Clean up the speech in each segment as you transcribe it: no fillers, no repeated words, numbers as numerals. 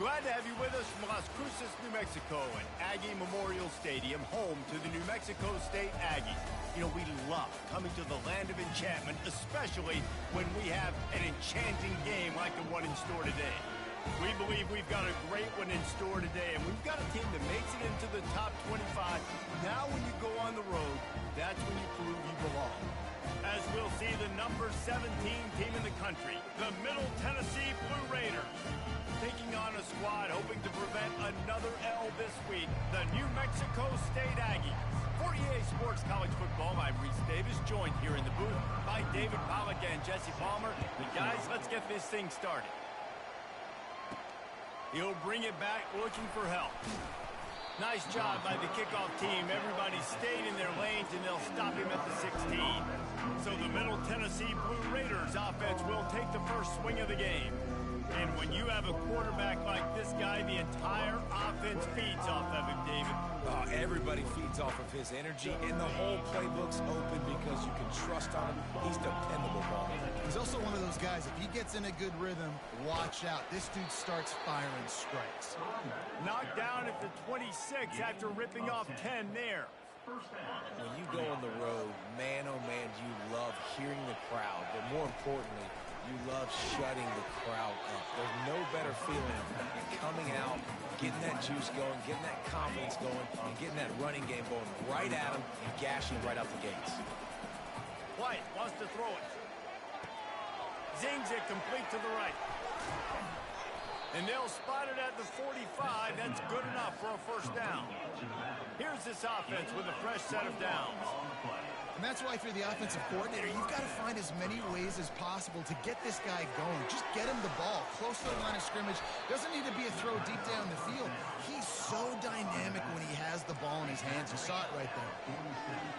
Glad to have you with us from Las Cruces, New Mexico, and Aggie Memorial Stadium, home to the New Mexico State Aggies. You know, we love coming to the land of enchantment, especially when we have an enchanting game like the one in store today. We believe we've got a great one in store today, and we've got a team that makes it into the top 25. Now when you go on the road, that's when you prove you belong. As we'll see the number 17 team in the country, the Middle Tennessee Blue Raiders, taking on a squad hoping to prevent another L this week, the New Mexico State Aggies. For EA Sports College Football, I'm Reese Davis, joined here in the booth by David Pollack and Jesse Palmer. And guys, let's get this thing started. He'll bring it back looking for help. Nice job by the kickoff team. Everybody stayed in their lanes, and they'll stop him at the 16. So the Middle Tennessee Blue Raiders offense will take the first swing of the game. And when you have a quarterback like this guy, the entire offense feeds off of him, David. Oh, everybody feeds off of his energy, and the whole playbook's open because you can trust on him. He's dependable, ball. He's also one of those guys, if he gets in a good rhythm, watch out. This dude starts firing strikes. Knocked down at the 26 after ripping off 10 there. When you go on the road, man, oh man, you love hearing the crowd, but more importantly, you love shutting the crowd up. There's no better feeling than coming out, getting that juice going, getting that confidence going, and getting that running game going right at them and gashing right out the gates. White wants to throw it. Zings it complete to the right. And they'll spot it at the 45. That's good enough for a first down. Here's this offense with a fresh set of downs. And that's why, if you're the offensive coordinator, you've got to find as many ways as possible to get this guy going. Just get him the ball close to the line of scrimmage. Doesn't need to be a throw deep down the field. He's so dynamic when he has the ball in his hands. You saw it right there.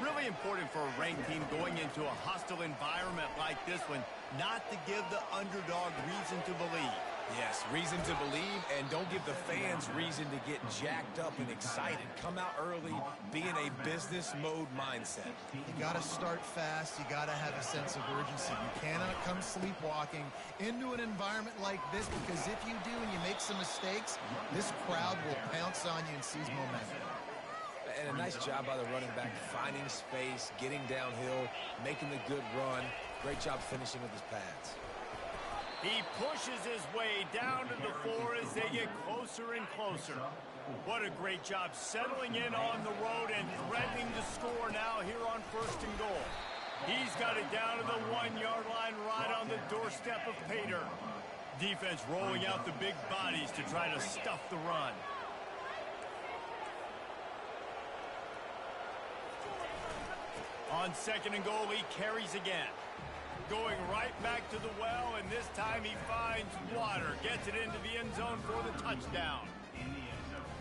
Really important for a ranked team going into a hostile environment like this one, not to give the underdog reason to believe. Yes, reason to believe, and don't give the fans reason to get jacked up and excited. Come out early, be in a business mode mindset. You got to start fast. You got to have a sense of urgency. You cannot come sleepwalking into an environment like this, because if you do and you make some mistakes, this crowd will pounce on you and seize momentum. And a nice job by the running back, finding space, getting downhill, making the good run. Great job finishing with his pads. He pushes his way down to the 4 as they get closer and closer. What a great job settling in on the road and threatening to score now here on 1st and goal. He's got it down to the 1-yard line right on the doorstep of Pater. Defense rolling out the big bodies to try to stuff the run. On 2nd and goal, he carries again. Going right back to the well, and this time he finds water. Gets it into the end zone for the touchdown.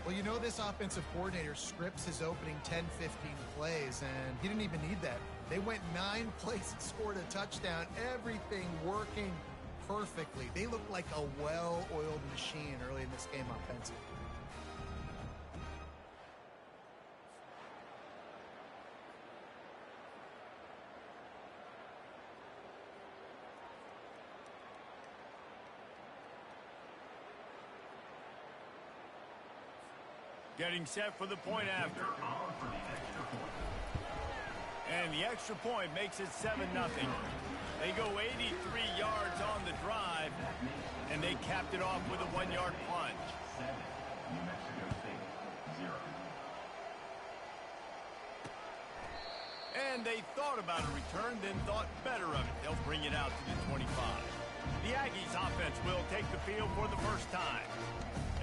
Well, you know, this offensive coordinator scripts his opening 10, 15 plays, and he didn't even need that. They went 9 plays and scored a touchdown. Everything working perfectly. They looked like a well-oiled machine early in this game offensively. Getting set for the point after. And the extra point makes it 7-0. They go 83 yards on the drive, and they capped it off with a 1-yard plunge. And they thought about a return, then thought better of it. They'll bring it out to the 25. The Aggies offense will take the field for the first time.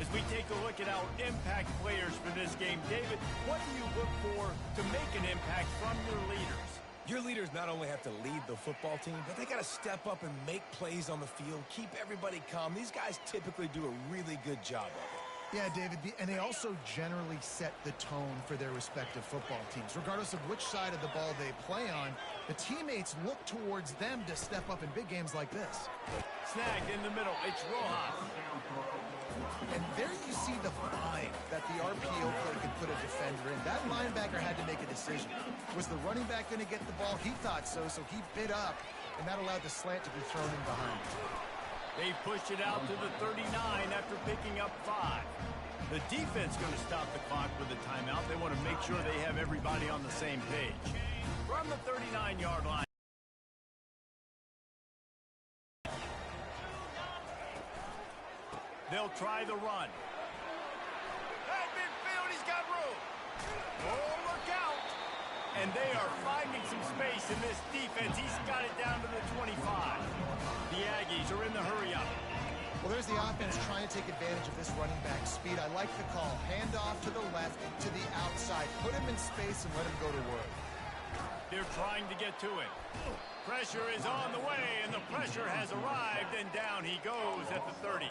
As we take a look at our impact players for this game, David, what do you look for to make an impact from your leaders? Your leaders not only have to lead the football team, but they got to step up and make plays on the field, keep everybody calm. These guys typically do a really good job of it. Yeah, David, and they also generally set the tone for their respective football teams. Regardless of which side of the ball they play on, the teammates look towards them to step up in big games like this. Snagged in the middle, it's Rojas. And there you see the find that the RPO play could put a defender in. That linebacker had to make a decision. Was the running back going to get the ball? He thought so, so he bit up, and that allowed the slant to be thrown in behind. They pushed it out to the 39 after picking up 5. The defense going to stop the clock with a timeout. They want to make sure they have everybody on the same page. From the 39-yard line. They'll try the run. Hey, midfield, he's got room. Oh, look out. And they are finding some space in this defense. He's got it down to the 25. The Aggies are in the hurry-up. Well, there's the offense trying to take advantage of this running back speed. I like the call. Hand off to the left, to the outside. Put him in space and let him go to work. They're trying to get to it. Pressure is on the way, and the pressure has arrived, and down he goes at the 30.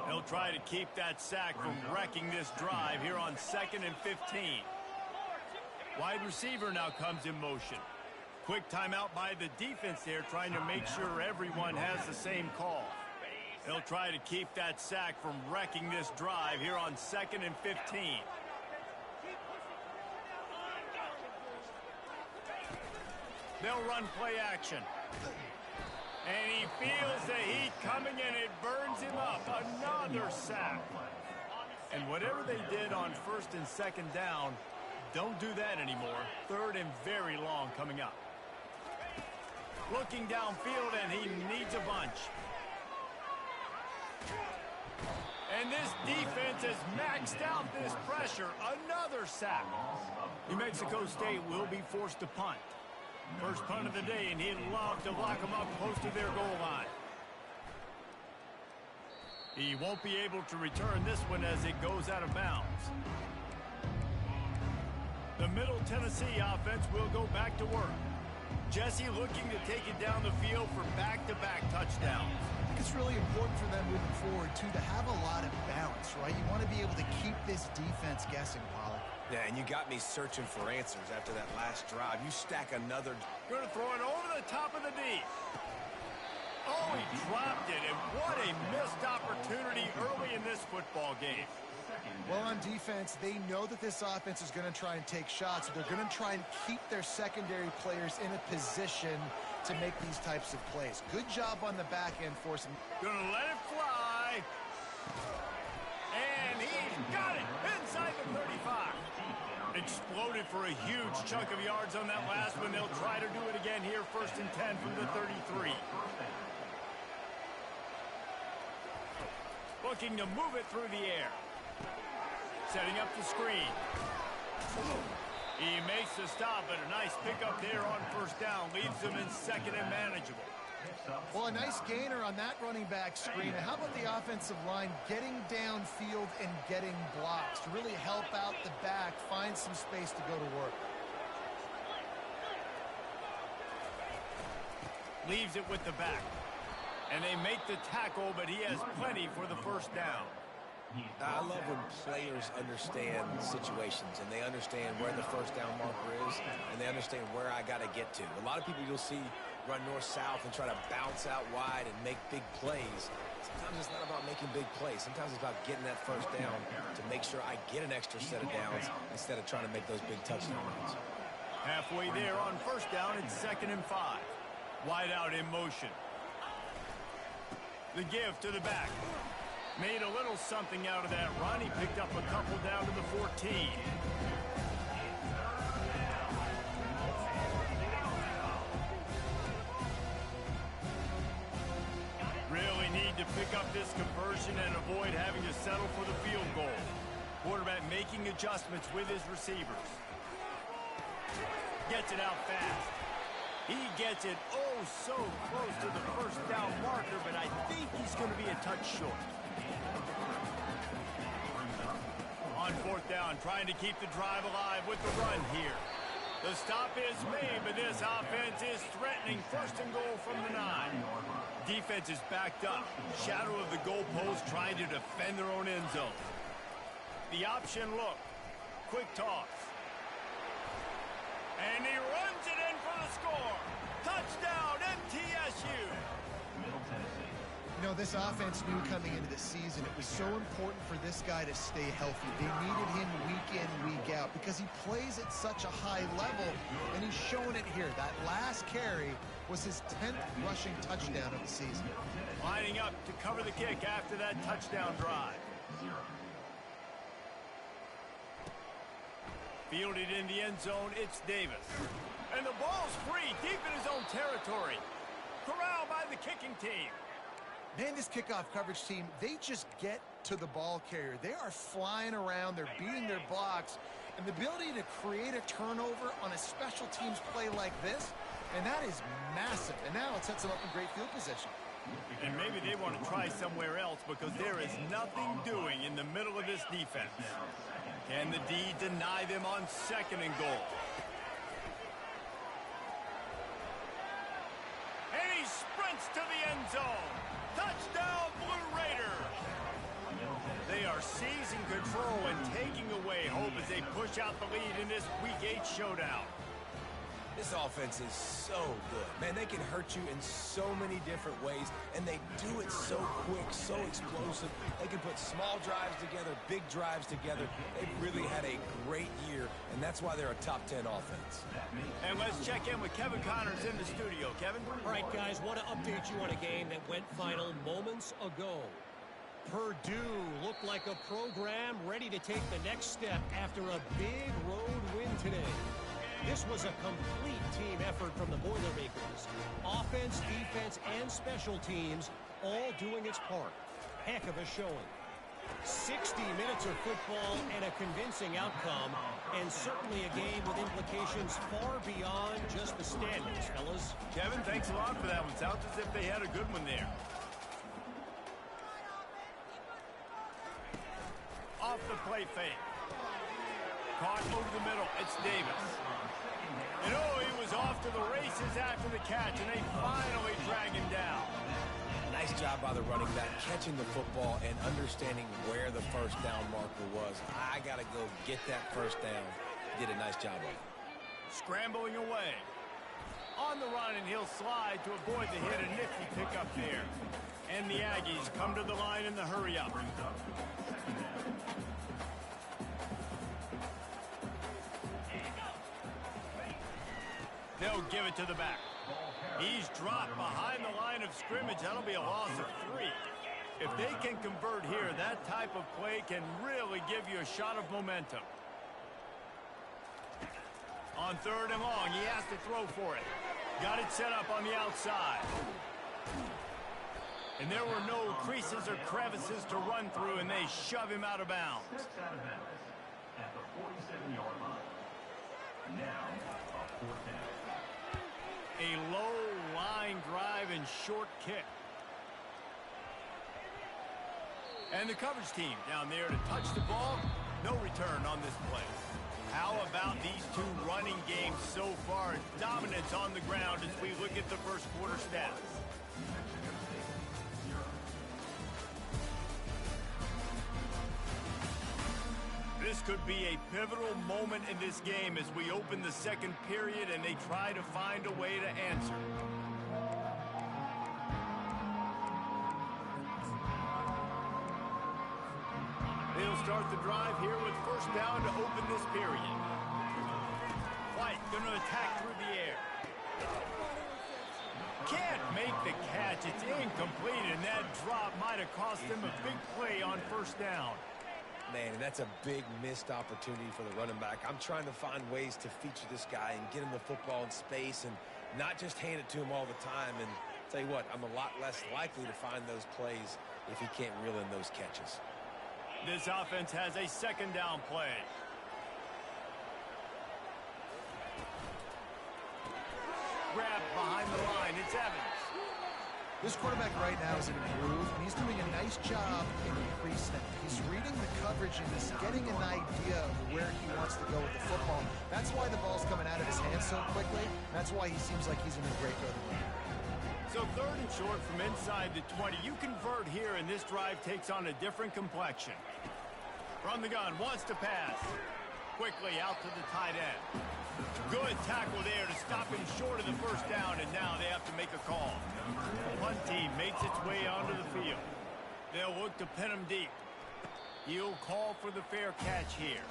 They'll try to keep that sack from wrecking this drive here on 2nd and 15. Wide receiver now comes in motion. Quick timeout by the defense there, trying to make sure everyone has the same call. They'll try to keep that sack from wrecking this drive here on 2nd and 15. They'll run play action. And he feels the heat coming, and it burns him up. Another sack. And whatever they did on 1st and 2nd down, don't do that anymore. 3rd and very long coming up. Looking downfield, and he needs a bunch. And this defense has maxed out this pressure. Another sack. New Mexico State will be forced to punt. First punt of the day, and he'd love to lock them up close to their goal line. He won't be able to return this one as it goes out of bounds. The Middle Tennessee offense will go back to work. Jesse looking to take it down the field for back-to-back touchdowns. I think it's really important for them moving forward, too, to have a lot of balance, right? You want to be able to keep this defense guessing, Pollock. Yeah, and you got me searching for answers after that last drive. You stack another. Going to throw it over the top of the D. Oh, he dropped it, and what a missed opportunity early in this football game. Well, on defense, they know that this offense is going to try and take shots. So they're going to try and keep their secondary players in a position to make these types of plays. Good job on the back end for some. Going to let it fly. And he's got it inside the 35. Exploded for a huge chunk of yards on that last one. They'll try to do it again here, 1st and 10 from the 33. Looking to move it through the air. Setting up the screen. He makes the stop, but a nice pickup there on 1st down. Leaves them in 2nd and manageable. Well, a nice gainer on that running back screen. And how about the offensive line getting downfield and getting blocks to really help out the back, find some space to go to work. Leaves it with the back. And they make the tackle, but he has plenty for the 1st down. I love when players understand situations and they understand where the 1st down marker is and they understand where I got to get to. A lot of people you'll see run north-south and try to bounce out wide and make big plays. Sometimes it's not about making big plays. Sometimes it's about getting that 1st down to make sure I get an extra set of downs instead of trying to make those big touchdown runs. Halfway there on 1st down, it's 2nd and 5. Wide out in motion. The give to the back. Made a little something out of that run. He picked up a couple down to the 14. Really need to pick up this conversion and avoid having to settle for the field goal. Quarterback making adjustments with his receivers. Gets it out fast. He gets it oh so close to the 1st down marker, but I think he's going to be a touch short. On 4th down, trying to keep the drive alive with the run here. The stop is made, but this offense is threatening 1st and goal from the 9. Defense is backed up. Shadow of the goalpost trying to defend their own end zone. The option look. Quick toss. And he runs it in for the score. Touchdown, MTSU. You know, this offense knew coming into the season it was so important for this guy to stay healthy. They needed him week in, week out because he plays at such a high level, and he's showing it here. That last carry was his 10th rushing touchdown of the season. Lining up to cover the kick after that touchdown drive. Fielded in the end zone, it's Davis. And the ball's free, deep in his own territory. Corralled by the kicking team. Man, this kickoff coverage team, they just get to the ball carrier. They are flying around. They're beating their blocks. And the ability to create a turnover on a special teams play like this, and that is massive. And now it sets them up in great field position. And maybe they want to try somewhere else because there is nothing doing in the middle of this defense. Can the D deny them on 2nd and goal? And he sprints to the end zone. Touchdown, Blue Raiders! They are seizing control and taking away hope as they push out the lead in this Week 8 showdown. This offense is so good. Man, they can hurt you in so many different ways, and they do it so quick, so explosive. They can put small drives together, big drives together. They've really had a great year, and that's why they're a top 10 offense. And let's check in with Kevin Connors in the studio. Kevin? All right, guys, want to update you on a game that went final moments ago. Purdue looked like a program ready to take the next step after a big road win today. This was a complete team effort from the Boilermakers. Offense, defense, and special teams all doing its part. Heck of a showing. 60 minutes of football and a convincing outcome, and certainly a game with implications far beyond just the standings, fellas. Kevin, thanks a lot for that one. Sounds as if they had a good one there. Off the play fake. Caught over the middle. It's Davis. And oh, he was off to the races after the catch, and they finally drag him down. Nice job by the running back, catching the football and understanding where the first down marker was. I got to go get that first down. Did a nice job of it. Scrambling away. On the run, and he'll slide to avoid the hit. A nifty pickup there. And the Aggies come to the line in the hurry-up. They'll give it to the back. He's dropped behind the line of scrimmage. That'll be a loss of 3. If they can convert here, that type of play can really give you a shot of momentum. On 3rd and long, he has to throw for it. Got it set up on the outside. And there were no creases or crevices to run through, and they shove him out of bounds. At the 47-yard line. Now, a 4th down. A low line drive and short kick. And the coverage team down there to touch the ball. No return on this play. How about these two running games so far? Dominance on the ground as we look at the first quarter stats. This could be a pivotal moment in this game as we open the 2nd period and they try to find a way to answer. They'll start the drive here with first down to open this period. White going to attack through the air. Can't make the catch. It's incomplete, and that drop might have cost them a big play on first down. Man, and that's a big missed opportunity for the running back. I'm trying to find ways to feature this guy and get him the football in space and not just hand it to him all the time. And tell you what, I'm a lot less likely to find those plays if he can't reel in those catches. This offense has a 2nd down play. Grab behind the line. It's Evans. This quarterback right now is in a groove, and he's doing a nice job in the pre-snap. He's reading the coverage and he's getting an idea of where he wants to go with the football. That's why the ball's coming out of his hands so quickly. That's why he seems like he's in a great rhythm. So 3rd and short from inside the 20. You convert here, and this drive takes on a different complexion. From the gun, wants to pass. Quickly out to the tight end. Good tackle there to stop him short of the first down, and now they have to make a call. The punt team makes its way onto the field. They'll look to pin him deep. He'll call for the fair catch here.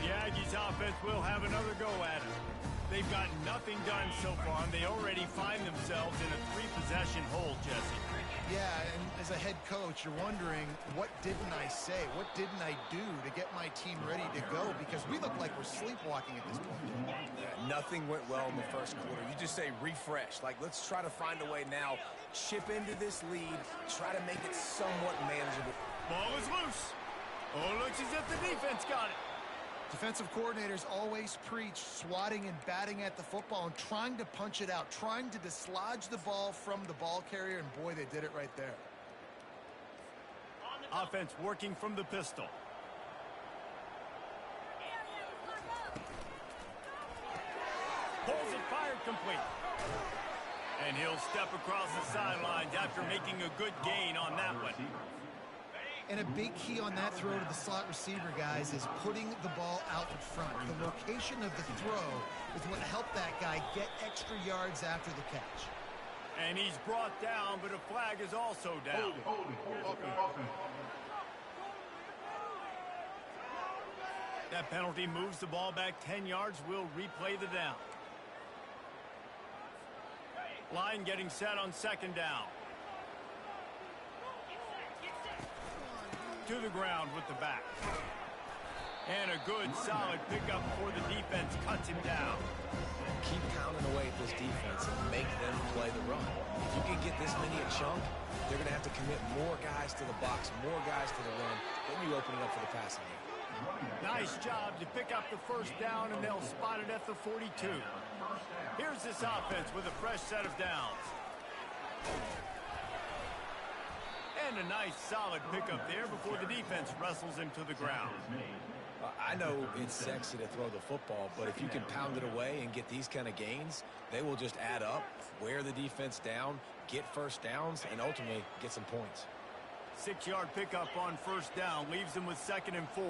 The Aggies offense will have another go at it. They've got nothing done so far, and they already find themselves in a three-possession hole, Jesse. Yeah, and as a head coach, you're wondering, what didn't I say? What didn't I do to get my team ready to go? Because we look like we're sleepwalking at this point. Yeah, nothing went well in the first quarter. You just say refresh. Like, let's try to find a way now. Chip into this lead. Try to make it somewhat manageable. Ball is loose. Oh, looks as if the defense got it. Defensive coordinators always preach swatting and batting at the football and trying to punch it out, trying to dislodge the ball from the ball carrier, and boy, they did it right there. Offense working from the pistol. Pulls it, fired complete. And he'll step across the sidelines after making a good gain on that one. And a big key on that throw to the slot receiver, guys, is putting the ball out in front. The location of the throw is what helped that guy get extra yards after the catch. And he's brought down, but a flag is also down. That penalty moves the ball back 10 yards. We'll replay the down. Line getting set on second down. To the ground with the back. And a good, solid pickup before the defense cuts him down. Keep pounding away at this defense and make them play the run. If you can get this many a chunk, they're going to have to commit more guys to the box, more guys to the run. Then you open it up for the passing game. Nice job to pick up the first down, and they'll spot it at the 42. Here's this offense with a fresh set of downs. And a nice, solid pickup there before the defense wrestles him to the ground. I know it's sexy to throw the football, but if you can pound it away and get these kind of gains, they will just add up, wear the defense down, get first downs, and ultimately get some points. 6-yard pickup on first down leaves them with 2nd and 4.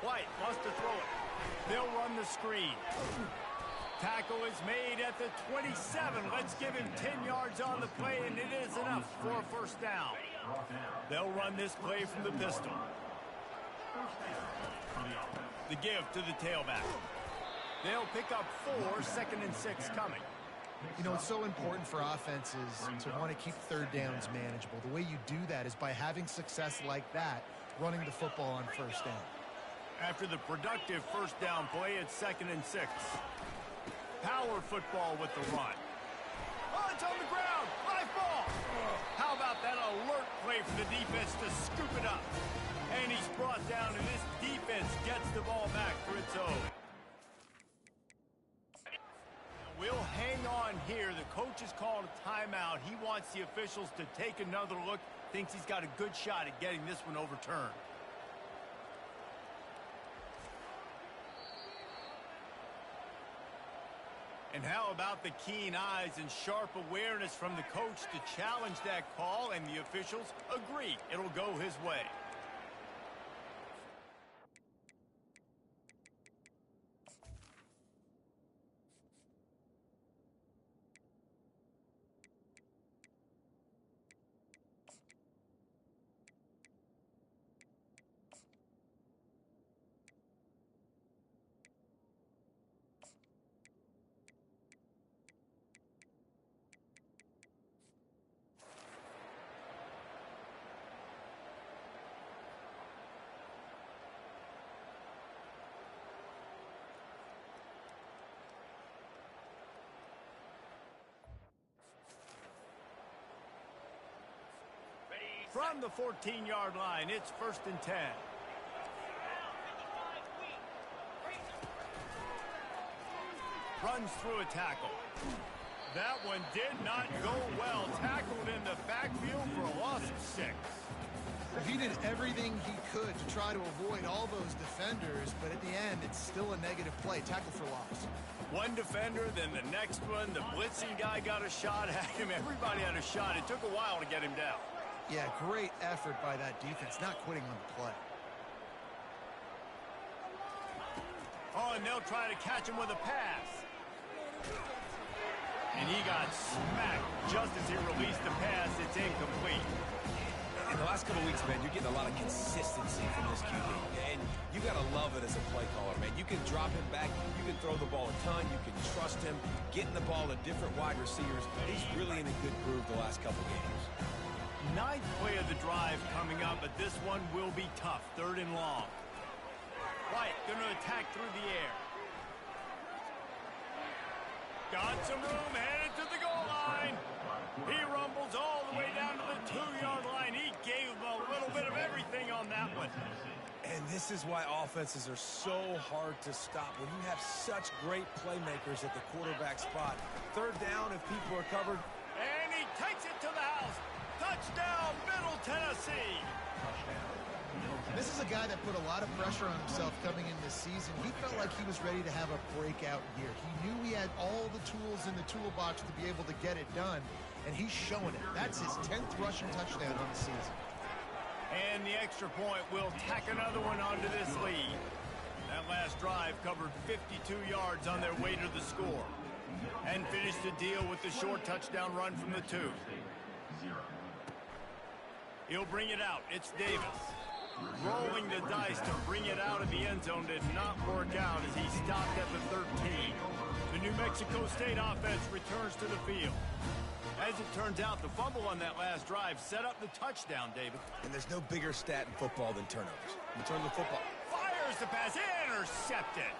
White wants to throw it. They'll run the screen. Tackle is made at the 27. Let's give him 10 yards on the play, and it is enough for a first down. They'll run this play from the pistol. The give to the tailback. They'll pick up 4, 2nd and 6 coming. You know, it's so important for offenses to want to keep third downs manageable. The way you do that is by having success like that, running the football on first down. After the productive first down play, it's 2nd and 6. Power football with the run. Oh, it's on the ground. Live ball. How about that alert play for the defense to scoop it up? And he's brought down, and this defense gets the ball back for its own. We'll hang on here. The coach has called a timeout. He wants the officials to take another look. Thinks he's got a good shot at getting this one overturned. And how about the keen eyes and sharp awareness from the coach to challenge that call, and the officials agree it'll go his way. From the 14-yard line, it's 1st and 10. Runs through a tackle. That one did not go well. Tackled in the backfield for a loss of 6. He did everything he could to try to avoid all those defenders, but at the end, it's still a negative play. Tackle for loss. One defender, then the next one. The blitzing guy got a shot at him. Everybody had a shot. It took a while to get him down. Yeah, great effort by that defense, not quitting on the play. Oh, and they'll try to catch him with a pass. And he got smacked just as he released the pass. It's incomplete. In the last couple weeks, man, you're getting a lot of consistency from this QB. And you got to love it as a play caller, man. You can drop him back. You can throw the ball a ton. You can trust him. Getting the ball to different wide receivers. He's really in a good groove the last couple games. Ninth play of the drive coming up, but this one will be tough. 3rd and long. White going to attack through the air. Got some room, headed to the goal line. He rumbles all the way down to the 2-yard line. He gave him a little bit of everything on that one. And this is why offenses are so hard to stop. When you have such great playmakers at the quarterback spot. 3rd down if people are covered. And he takes it to the house. Touchdown, Middle Tennessee. This is a guy that put a lot of pressure on himself coming in this season. He felt like he was ready to have a breakout year. He knew he had all the tools in the toolbox to be able to get it done, and he's showing it. That's his 10th rushing touchdown on the season. And the extra point will tack another one onto this lead. That last drive covered 52 yards on their way to the score and finished the deal with the short touchdown run from the 2. He'll bring it out. It's Davis. Rolling the dice to bring it out of the end zone did not work out as he stopped at the 13. The New Mexico State offense returns to the field. As it turns out, the fumble on that last drive set up the touchdown, David. And there's no bigger stat in football than turnovers. You turn the football. Fires the pass. Intercepted.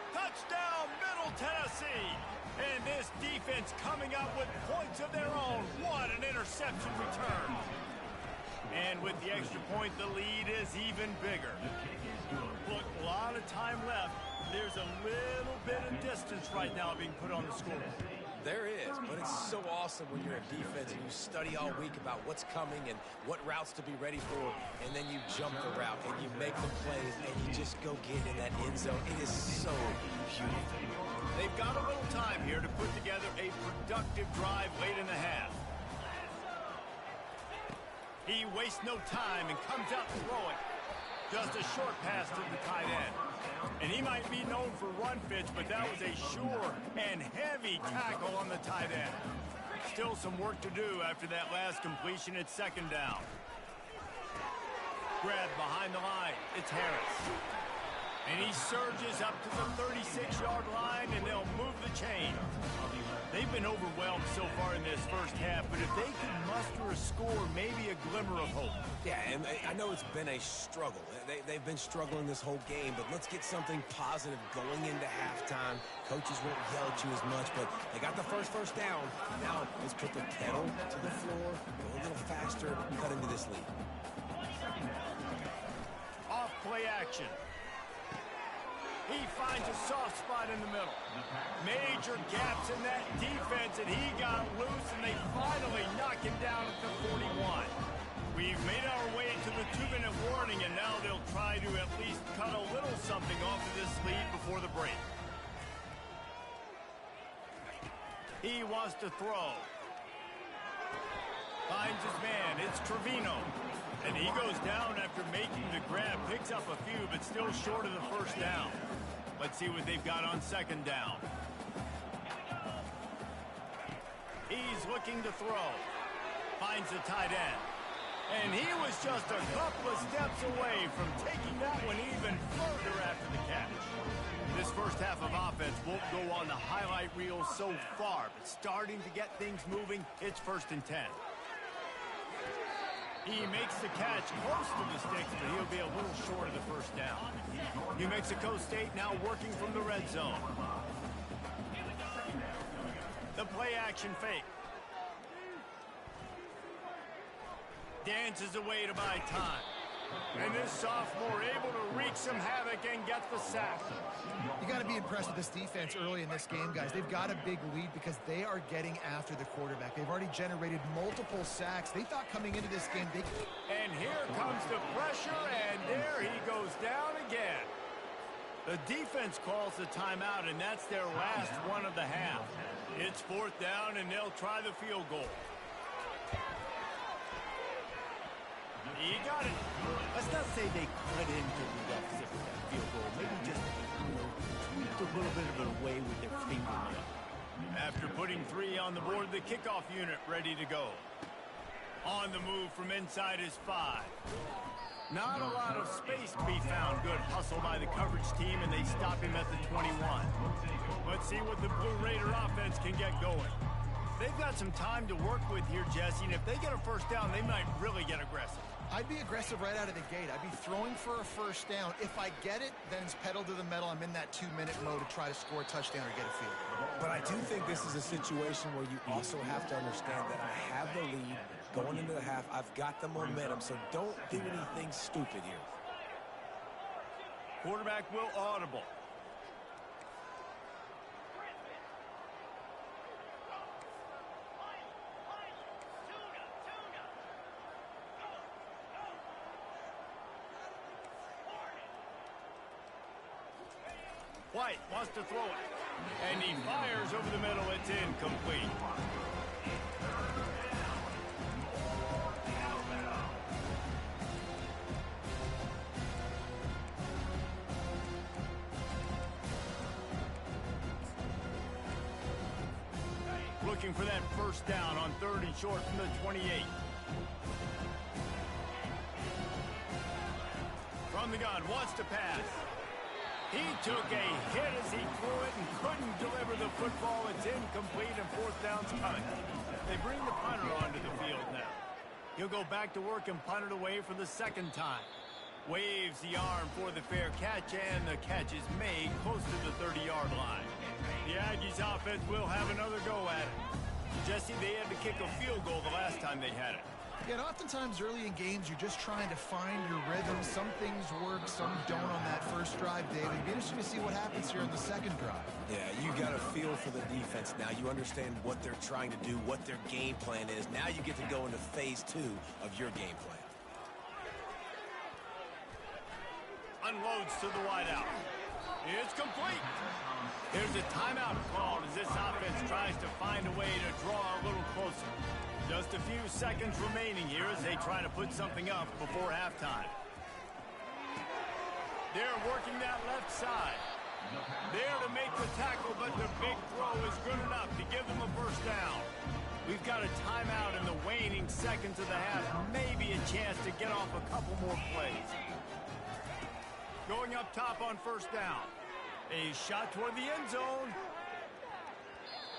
Touchdown, Middle Tennessee. And this defense coming up with points of their own. What an interception return. And with the extra point, the lead is even bigger. Look, a lot of time left. There's a little bit of distance right now being put on the scoreboard. There is, but it's so awesome when you're a defense and you study all week about what's coming and what routes to be ready for, and then you jump the route and you make the plays and you just go get in that end zone. It is so beautiful. They've got a little time here to put together a productive drive late in the half. He wastes no time and comes out throwing. Just a short pass to the tight end. And he might be known for run fits, but that was a sure and heavy tackle on the tight end. Still some work to do after that last completion at 2nd down. Grab behind the line. It's Harris. And he surges up to the 36-yard line, and they'll move the chain. They've been overwhelmed so far in this first half, but if they can muster a score, maybe a glimmer of hope. Yeah, and I know it's been a struggle. They've been struggling this whole game, but let's get something positive going into halftime. Coaches won't yell at you as much, but they got the first down. Now let's put the pedal to the floor, go a little faster, cut into this lead. Off play action. He finds a soft spot in the middle. Major gaps in that defense, and he got loose, and they finally knock him down at the 41. We've made our way to the 2-minute warning, and now they'll try to at least cut a little something off of this lead before the break. He wants to throw. Finds his man. It's Trevino. And he goes down after making the grab. Picks up a few, but still short of the first down. Let's see what they've got on 2nd down. He's looking to throw. Finds the tight end. And he was just a couple of steps away from taking that one even further after the catch. This first half of offense won't go on the highlight reel so far, but starting to get things moving, it's 1st and 10. He makes the catch close to the sticks, but he'll be a little short of the first down. New Mexico State now working from the red zone. The play action fake. Dances away to buy time. And this sophomore able to wreak some havoc and get the sack. You got to be impressed with this defense early in this game, guys. They've got a big lead because they are getting after the quarterback. They've already generated multiple sacks. They thought coming into this game they... And here comes the pressure, and there he goes down again. The defense calls the timeout, and that's their last one of the half. It's 4th down, and they'll try the field goal. He got it. Let's not say they cut into the deficit with that field goal. Maybe just, tweaked a little bit of it away with their fingernail. After putting 3 on the board, the kickoff unit ready to go. On the move from inside his 5. Not a lot of space to be found. Good hustle by the coverage team, and they stop him at the 21. Let's see what the Blue Raider offense can get going. They've got some time to work with here, Jesse, and if they get a first down, they might really get aggressive. I'd be aggressive right out of the gate. I'd be throwing for a first down. If I get it, then it's pedal to the metal. I'm in that 2-minute mode to try to score a touchdown or get a field. But I do think this is a situation where you also have to understand that I have the lead going into the half. I've got the momentum, so don't do anything stupid here. Quarterback will audible. White wants to throw it. And he fires over the middle. It's incomplete. Looking for that first down on 3rd and short from the 28. From the gun, wants to pass. He took a hit as he threw it and couldn't deliver the football. It's incomplete and 4th down's coming. They bring the punter onto the field now. He'll go back to work and punt it away for the 2nd time. Waves the arm for the fair catch, and the catch is made close to the 30-yard line. The Aggies offense will have another go at it. Jesse, they had to kick a field goal the last time they had it. Yeah, and oftentimes early in games, you're just trying to find your rhythm. Some things work, some don't on that first drive, David. It'd be interesting to see what happens here in the 2nd drive. Yeah, you got a feel for the defense now. You understand what they're trying to do, what their game plan is. Now you get to go into phase 2 of your game plan. Unloads to the wideout. It's complete. There's a timeout called as this offense tries to find a way to draw a little closer. Just a few seconds remaining here as they try to put something up before halftime. They're working that left side. There to make the tackle, but the big throw is good enough to give them a first down. We've got a timeout in the waning seconds of the half. Maybe a chance to get off a couple more plays. Going up top on first down. A shot toward the end zone.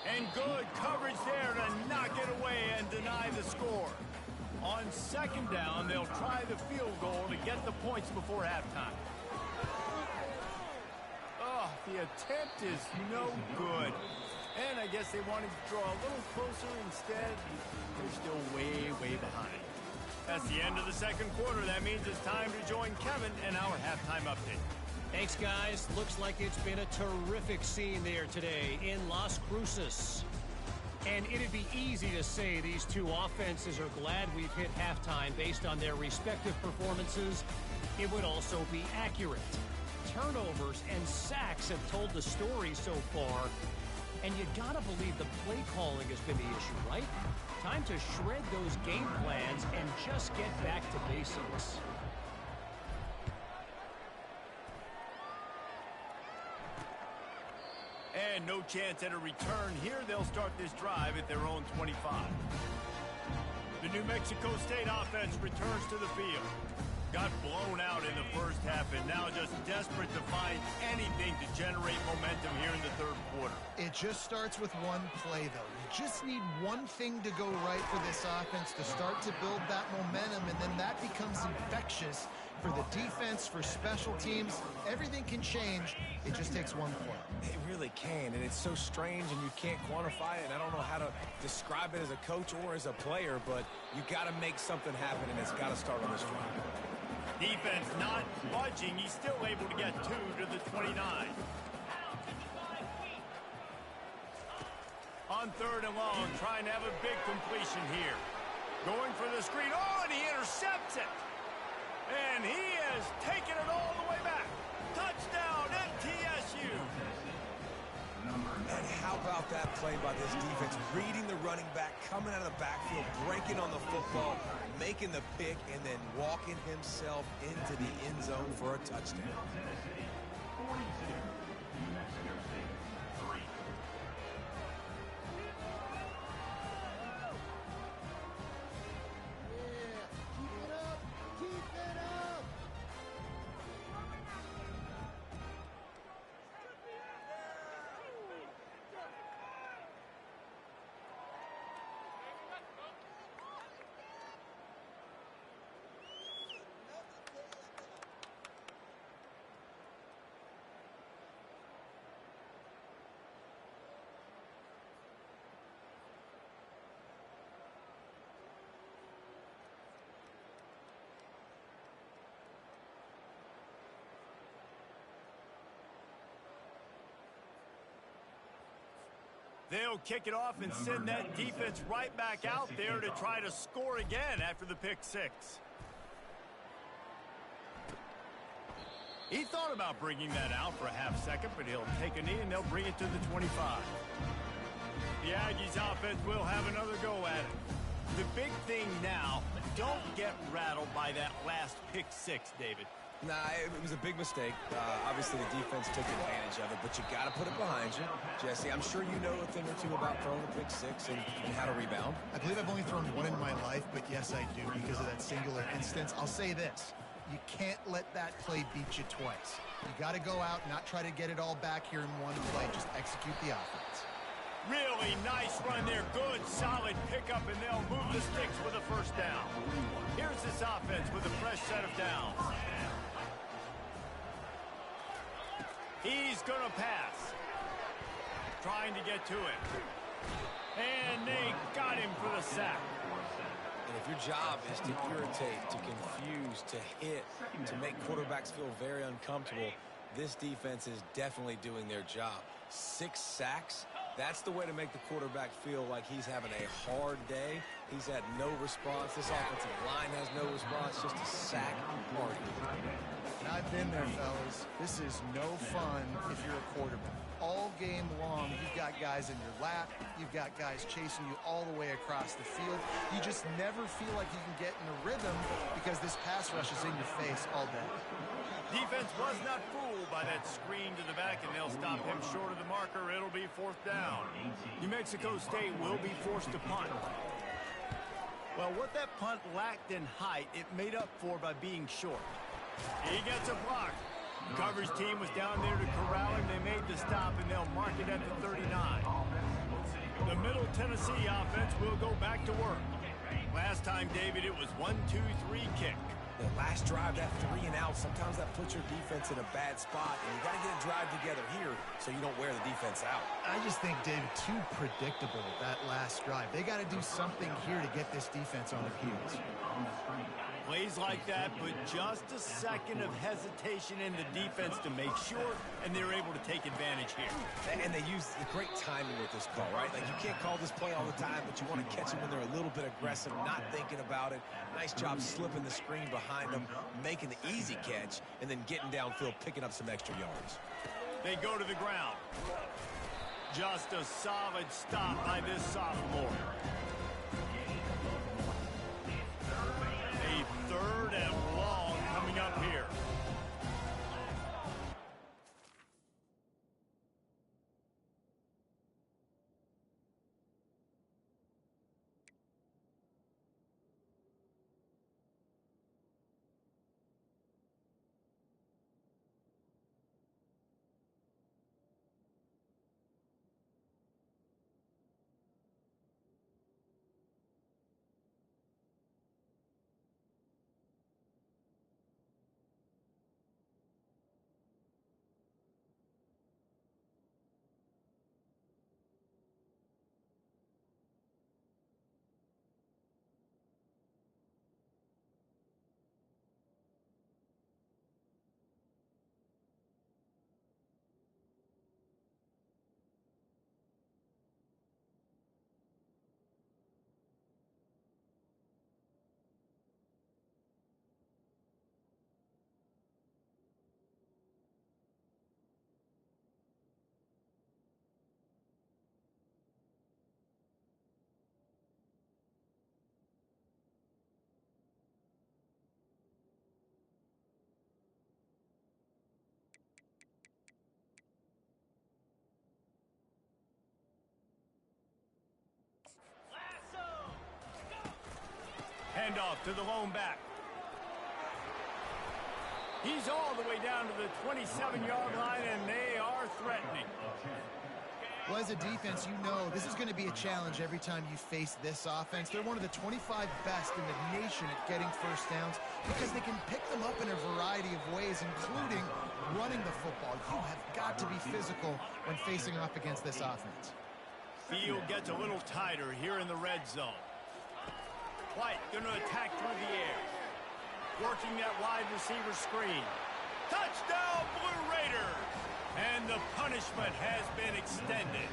And good coverage there to knock it away and deny the score. On 2nd down, they'll try the field goal to get the points before halftime. Oh, the attempt is no good. And I guess they wanted to draw a little closer instead. They're still way, way behind. That's the end of the 2nd quarter. That means it's time to join Kevin in our halftime update. Thanks, guys. Looks like it's been a terrific scene there today in Las Cruces. And it'd be easy to say these two offenses are glad we've hit halftime based on their respective performances. It would also be accurate. Turnovers and sacks have told the story so far. And you gotta believe the play calling has been the issue, right? Time to shred those game plans and just get back to basics. And no chance at a return here. They'll start this drive at their own 25. The New Mexico State offense returns to the field. Got blown out in the first half and now just desperate to find anything to generate momentum here in the 3rd quarter. It just starts with one play, though. You just need one thing to go right for this offense to start to build that momentum, and then that becomes infectious for the defense, for special teams. Everything can change. It just takes one play. It really can, and it's so strange, and you can't quantify it, and I don't know how to describe it as a coach or as a player, but you got to make something happen, and it's got to start on this drive. Defense not budging. He's still able to get 2 to the 29. On 3rd and long, trying to have a big completion here. Going for the screen. Oh, and he intercepts it. And he has taken it all the way back. Touchdown, MTSU. And how about that that play by this defense, reading the running back, coming out of the backfield, breaking on the football, making the pick, and then walking himself into the end zone for a touchdown. Tennessee, 42, New Mexico State, 3. They'll kick it off and send that defense right back out there to try to score again after the pick six. He thought about bringing that out for a half second, but he'll take a knee and they'll bring it to the 25. The Aggies offense will have another go at it. The big thing now, don't get rattled by that last pick six, David. Nah, it was a big mistake. Obviously, the defense took advantage of it, but you got to put it behind you. Jesse, I'm sure you know a thing or two about throwing a pick six and how to rebound. I believe I've only thrown one in my life, but yes, I do because of that singular instance. I'll say this. You can't let that play beat you twice. You got to go out, not try to get it all back here in one play. Just execute the offense. Really nice run there. Good, solid pickup, and they'll move the sticks with a first down. Here's this offense with a fresh set of downs. He's going to pass. Trying to get to it. And they got him for the sack. And if your job is to irritate, to confuse, to hit, to make quarterbacks feel very uncomfortable, this defense is definitely doing their job. 6 sacks, that's the way to make the quarterback feel like he's having a hard day. He's had no response. This offensive line has no response, just a sack party. And I've been there, fellas. This is no fun if you're a quarterback. All game long, you've got guys in your lap. You've got guys chasing you all the way across the field. You just never feel like you can get in a rhythm because this pass rush is in your face all day. Defense was not fooled by that screen to the back, and they'll stop him short of the marker. It'll be fourth down. New Mexico State will be forced to punt. Well, what that punt lacked in height, it made up for by being short. He gets a block. The coverage team was down there to corral him. They made the stop, and they'll mark it at the 39. The Middle Tennessee offense will go back to work. Last time, David, it was 1-2-3 kick. The last drive, that 3 and out, sometimes that puts your defense in a bad spot, and you got to get a drive together here so you don't wear the defense out. I just think, David, too predictable that last drive. They got to do something here to get this defense on their heels. Plays like that, but just a second of hesitation in the defense to make sure, and they're able to take advantage here. And they use the great timing with this call, right? Like, you can't call this play all the time, but you want to catch them when they're a little bit aggressive, not thinking about it. Nice job slipping the screen behind them, making the easy catch, and then getting downfield, picking up some extra yards. They go to the ground. Just a solid stop by this sophomore. A third and long coming up here. handoff to the lone back. He's all the way down to the 27-yard line, and they are threatening. Well, as a defense, you know this is going to be a challenge every time you face this offense. They're one of the 25 best in the nation at getting first downs because they can pick them up in a variety of ways, including running the football. You have got to be physical when facing off against this offense. Field gets a little tighter here in the red zone. White going to attack through the air. Working that wide receiver screen. Touchdown, Blue Raiders! And the punishment has been extended.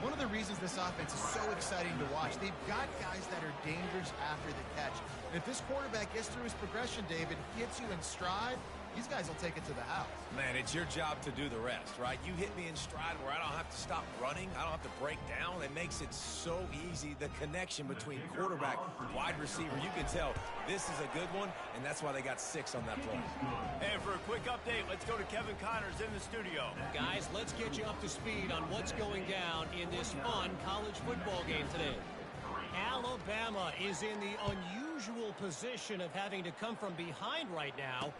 One of the reasons this offense is so exciting to watch, they've got guys that are dangerous after the catch. And if this quarterback gets through his progression, David, hits you in stride, these guys will take it to the house. Man, it's your job to do the rest, right? You hit me in stride where I don't have to stop running. I don't have to break down. It makes it so easy. The connection between quarterback, wide receiver, you can tell this is a good one, and that's why they got 6 on that play. And for a quick update, let's go to Kevin Connors in the studio. Guys, let's get you up to speed on what's going down in this fun college football game today. Alabama is in the unusual position of having to come from behind right now,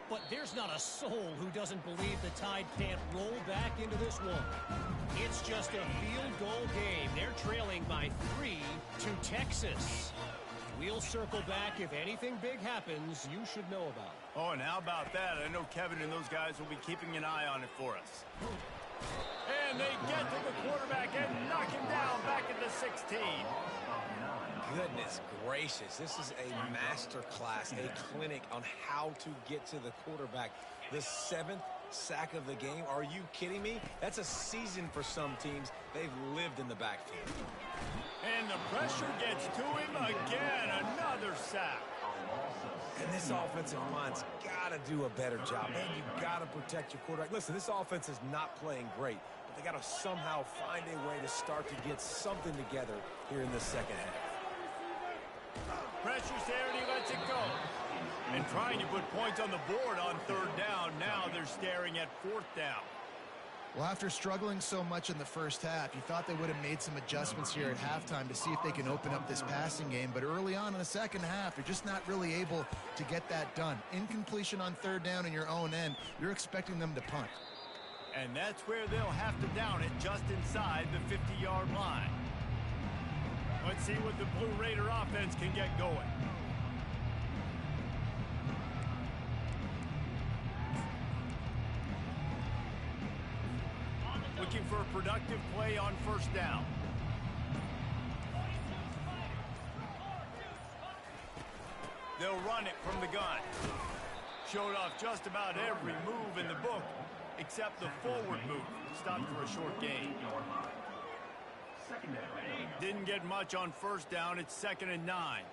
but there's not a soul who doesn't believe the Tide can't roll back into this one. It's just a field goal game. They're trailing by 3 to Texas. We'll circle back if anything big happens you should know about. Oh, and how about that? I know Kevin and those guys will be keeping an eye on it for us. And they get to the quarterback and knock him down back at the 16. Goodness gracious, this is a master class, a clinic on how to get to the quarterback. The 7th sack of the game, are you kidding me? That's a season for some teams. They've lived in the backfield. And the pressure gets to him again, another sack. And this offensive line's got to do a better job. Man, you've got to protect your quarterback. Listen, this offense is not playing great, but they got to somehow find a way to start to get something together here in the second half. Pressure's there and he lets it go. And trying to put points on the board on 3rd down. Now they're staring at 4th down. Well, after struggling so much in the first half, you thought they would have made some adjustments here at halftime to see if they can open up this passing game. But early on in the second half, they're just not really able to get that done. Incompletion on 3rd down in your own end, you're expecting them to punt. And that's where they'll have to down it just inside the 50-yard line. Let's see what the Blue Raider offense can get going. Looking for a productive play on 1st down. They'll run it from the gun. Showed off just about every move in the book except the forward move. Stopped for a short gain. Didn't get much on 1st down. It's 2nd and 9.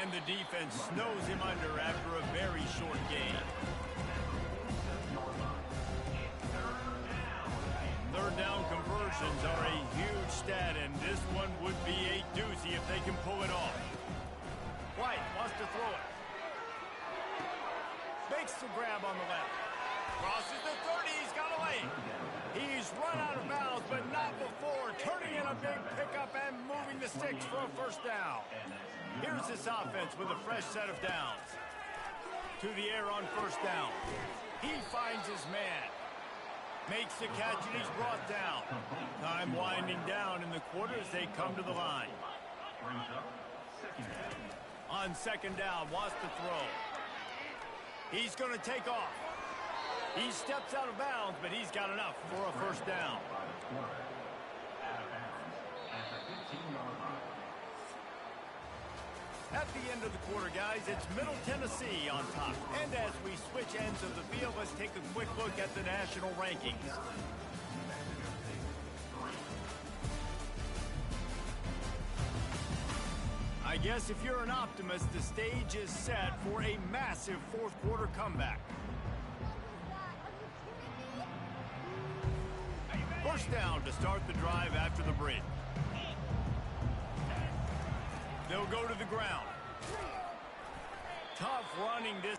And the defense snows him under after a very short gain. 3rd down conversions are a huge stat, and this one would be a doozy if they can pull it off. White wants to throw it. Makes the grab on the left. Crosses the 30. He's got a lane. He's run out of bounds, but not before turning in a big pickup and moving the sticks for a 1st down. Here's this offense with a fresh set of downs. To the air on 1st down. He finds his man. Makes the catch and he's brought down. Time winding down in the quarter as they come to the line. On 2nd down, wants to throw. He's going to take off. He steps out of bounds, but he's got enough for a 1st down. At the end of the quarter, guys, it's Middle Tennessee on top. And as we switch ends of the field, let's take a quick look at the national rankings. I guess if you're an optimist, the stage is set for a massive 4th quarter comeback. 1st down to start the drive after the bridge. They'll go to the ground. Tough running this.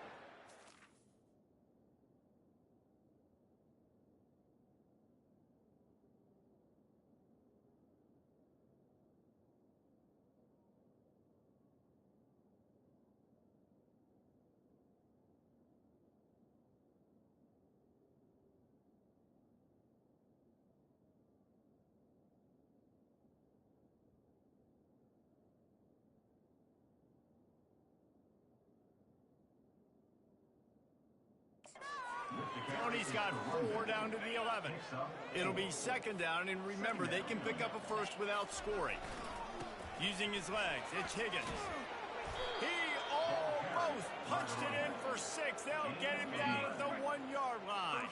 down. He's got 4 down to the 11. It'll be second down, and remember, they can pick up a first without scoring. Using his legs, it's Higgins. He almost punched it in for 6. They'll get him down at the 1-yard line.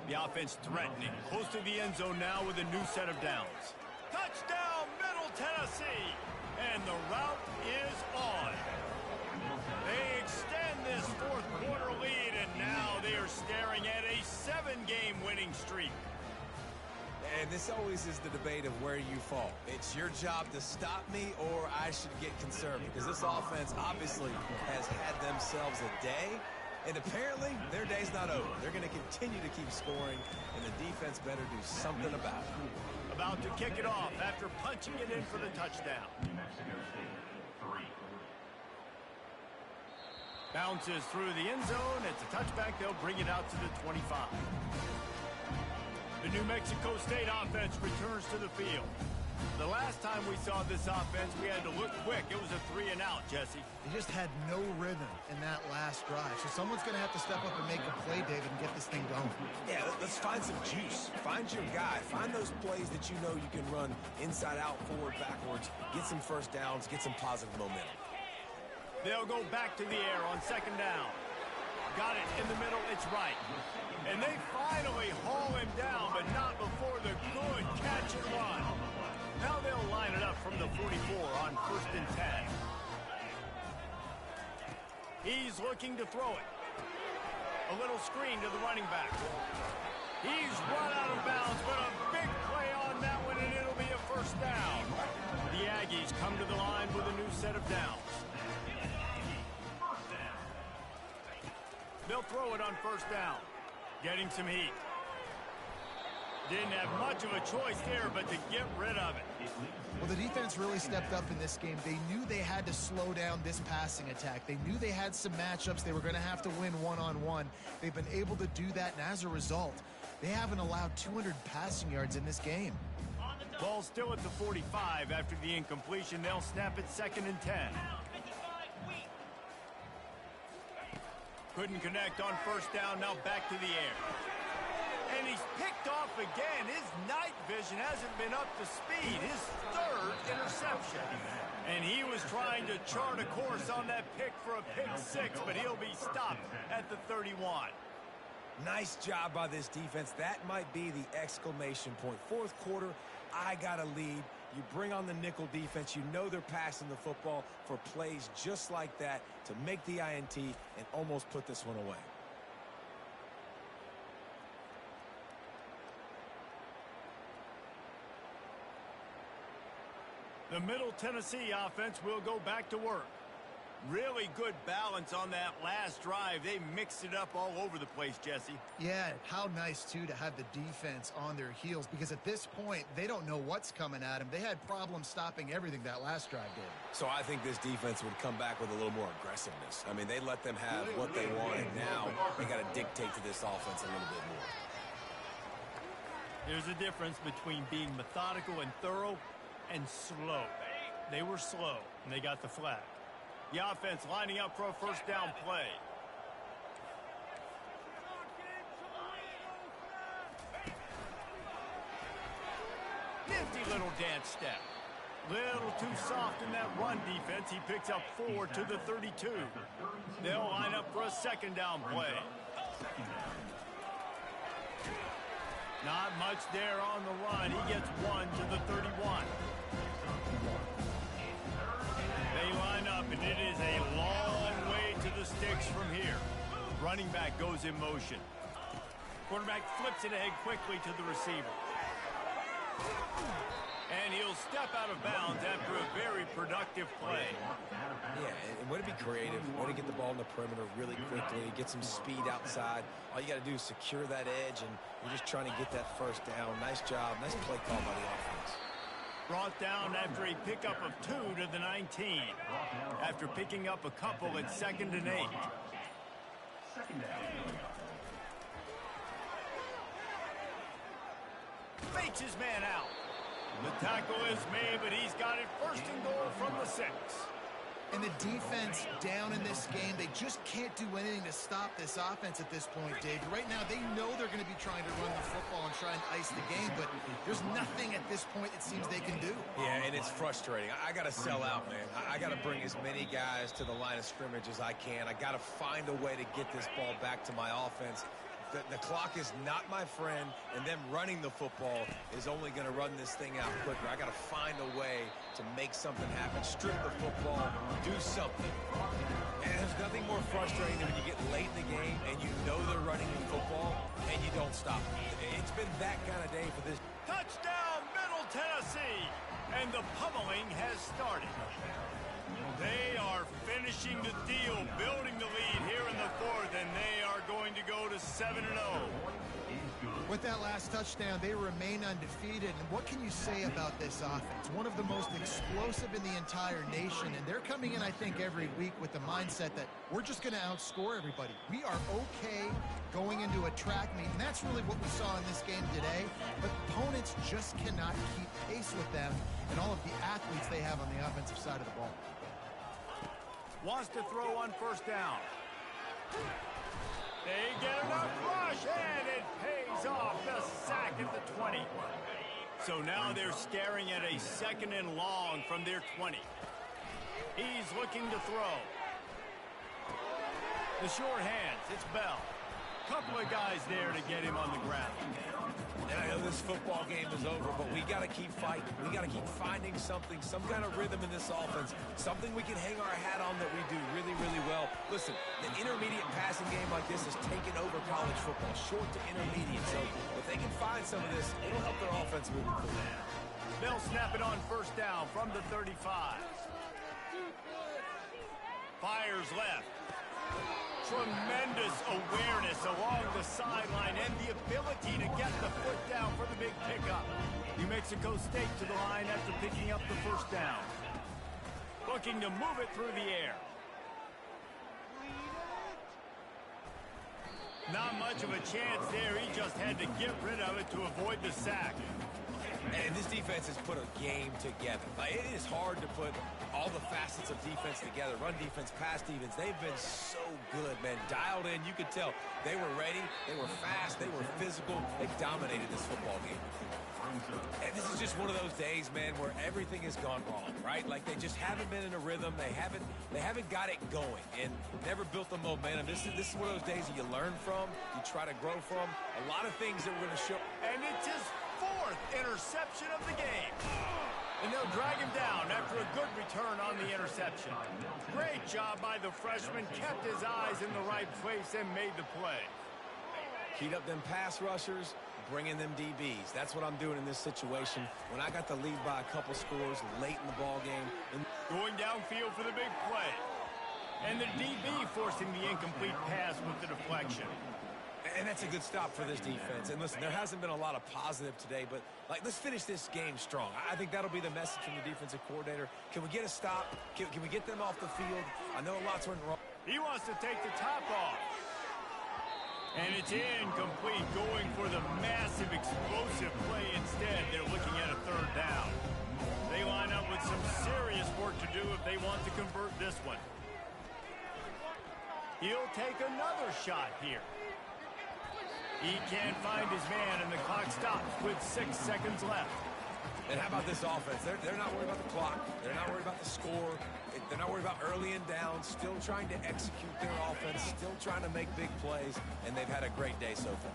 The offense threatening, close to the end zone now with a new set of downs. Touchdown, Middle Tennessee! And the route is on. They extend this fourth quarter lead, and now they are staring at a 7-game winning streak. And this always is the debate of where you fall. It's your job to stop me, or I should get concerned, because this offense obviously has had themselves a day, and apparently their day's not over. They're going to continue to keep scoring, and the defense better do something about it. About to kick it off after punching it in for the touchdown. New Mexico State, 3. Bounces through the end zone. It's a touchback. They'll bring it out to the 25. The New Mexico State offense returns to the field. The last time we saw this offense, we had to look quick. It was a 3-and-out, Jesse. They just had no rhythm in that last drive. So someone's going to have to step up and make a play, David, and get this thing going. Yeah, let's find some juice. Find your guy. Find those plays that you know you can run inside out, forward, backwards, get some first downs, get some positive momentum. They'll go back to the air on second down. Got it in the middle. It's right. And they finally haul him down, but not before the good catch and run. Now they'll line it up from the 44 on 1st and 10. He's looking to throw it. A little screen to the running back. He's run out of bounds, but a big play on that one, and it'll be a first down. The Aggies come to the line with a new set of downs. They'll throw it on first down. Getting some heat. Didn't have much of a choice there, but to get rid of it. Well, the defense really stepped up in this game. They knew they had to slow down this passing attack. They knew they had some matchups they were going to have to win one-on-one. They've been able to do that, and as a result, they haven't allowed 200 passing yards in this game. Ball still at the 45 after the incompletion. They'll snap it 2nd and 10. Couldn't connect on first down, now back to the air. And he's picked off again. His night vision hasn't been up to speed. His 3rd interception. And he was trying to chart a course on that pick for a pick 6, but he'll be stopped at the 31. Nice job by this defense. That might be the exclamation point. Fourth quarter, I got a lead. You bring on the nickel defense. You know they're passing the football for plays just like that to make the INT and almost put this one away. The Middle Tennessee offense will go back to work. Really good balance on that last drive. They mixed it up all over the place, Jesse. Yeah, how nice, too, to have the defense on their heels, because at this point, they don't know what's coming at them. They had problems stopping everything that last drive did. So I think this defense would come back with a little more aggressiveness. I mean, they let them have what they wanted. Now they got to dictate to this offense a little bit more. There's a difference between being methodical and thorough and slow. They were slow, and they got the flag. The offense lining up for a first down play. Nifty little dance step. Little too soft in that run defense. He picks up 4 to the 32. They'll line up for a second down play. Not much there on the run. He gets 1 to the 31. They line up, and it is a long way to the sticks from here. Running back goes in motion. Quarterback flips it ahead quickly to the receiver. And he'll step out of bounds after a very productive play. Yeah, and way to be creative, way to get the ball in the perimeter really quickly, get some speed outside. All you got to do is secure that edge, and you're just trying to get that first down. Nice job. Nice play call by the offense. Brought down after a pickup of 2 to the 19. After picking up a couple at 2nd and 8. Fakes his man out. The tackle is made, but he's got it 1st and goal from the 6. And the defense down in this game, they just can't do anything to stop this offense at this point, Dave. Right now, they know they're going to be trying to run the football and try and ice the game, but there's nothing at this point it seems they can do. Yeah, and it's frustrating. I got to sell out, man. I got to bring as many guys to the line of scrimmage as I can. I got to find a way to get this ball back to my offense. The clock is not my friend, and them running the football is only going to run this thing out quicker. I got to find a way to make something happen, strip the football, do something. And there's nothing more frustrating than when you get late in the game and you know they're running the football and you don't stop them. It's been that kind of day for this. Touchdown, Middle Tennessee! And the pummeling has started. They are finishing the deal, building the lead here in the fourth, and they are going to go to 7-0. With that last touchdown, they remain undefeated. And what can you say about this offense? One of the most explosive in the entire nation, and they're coming in, I think, every week with the mindset that we're just going to outscore everybody. We are okay going into a track meet, and that's really what we saw in this game today. But opponents just cannot keep pace with them and all of the athletes they have on the offensive side of the ball. Wants to throw on first down. They get enough rush, and it pays off. The sack at the 20. So now they're staring at a 2nd and long from their 20. He's looking to throw. The short hands, it's Bell. Couple of guys there to get him on the ground. And I know this football game is over, but we got to keep fighting. We got to keep finding something, some kind of rhythm in this offense, something we can hang our hat on that we do really, really well. Listen, the intermediate passing game like this is taking over college football, short to intermediate. So if they can find some of this, it'll help their offense moving forward. They'll snap it on first down from the 35. Fires left. Tremendous awareness along the sideline and the ability to get the foot down for the big pickup. New Mexico State to the line after picking up the first down. Looking to move it through the air. Not much of a chance there. He just had to get rid of it to avoid the sack. And this defense has put a game together. It is hard to put all the facets of defense together. Run defense, pass defense. They've been so good, man. Dialed in. You could tell they were ready. They were fast. They were physical. They dominated this football game. And this is just one of those days, man, where everything has gone wrong, right? Like they just haven't been in a rhythm. They haven't got it going and never built the momentum. This is one of those days that you learn from, you try to grow from. A lot of things that we're going to show. And it's his 4th interception of the game. And they'll drag him down after a good return on the interception. Great job by the freshman. Kept his eyes in the right place and made the play. Heat up them pass rushers, bring in them DBs. That's what I'm doing in this situation. When I got the lead by a couple scores late in the ball game. Going downfield for the big play. And the DB forcing the incomplete pass with the deflection. And that's a good stop for this defense. And listen, there hasn't been a lot of positive today, but let's finish this game strong. I think that'll be the message from the defensive coordinator. Can we get a stop? Can we get them off the field? I know a lot's went wrong. He wants to take the top off. And it's incomplete, going for the massive explosive play instead. They're looking at a 3rd down. They line up with some serious work to do if they want to convert this one. He'll take another shot here. He can't find his man, and the clock stops with 6 seconds left. And how about this offense? They're not worried about the clock. They're not worried about the score. They're not worried about early and down. Still trying to execute their offense. Still trying to make big plays. And they've had a great day so far.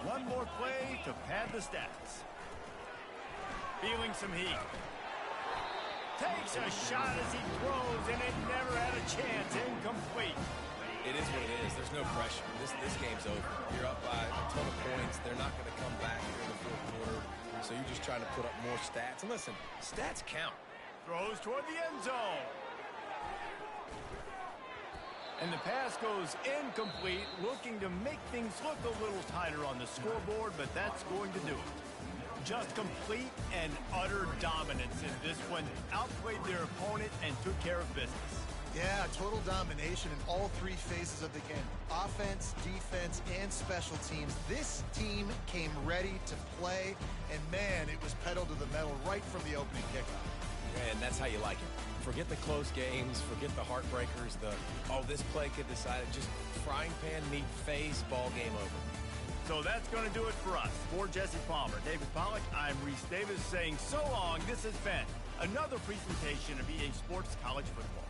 One more play to pad the stats. Feeling some heat. Takes a shot as he throws, and it never had a chance. Incomplete. It is what it is. There's no pressure. This game's over. You're up by a ton of points. They're not going to come back here in the 4th quarter. So you're just trying to put up more stats. And listen, stats count. Throws toward the end zone. And the pass goes incomplete, looking to make things look a little tighter on the scoreboard, but that's going to do it. Just complete and utter dominance in this one. Outplayed their opponent and took care of business. Yeah, total domination in all 3 phases of the game. Offense, defense, and special teams. This team came ready to play, and man, it was pedal to the metal right from the opening kickoff. And that's how you like it. Forget the close games, forget the heartbreakers, this play could decide it. Just frying pan meat face, ball game over. So that's going to do it for us. For Jesse Palmer, David Pollack, I'm Reese Davis saying so long. This has been another presentation of EA Sports College Football.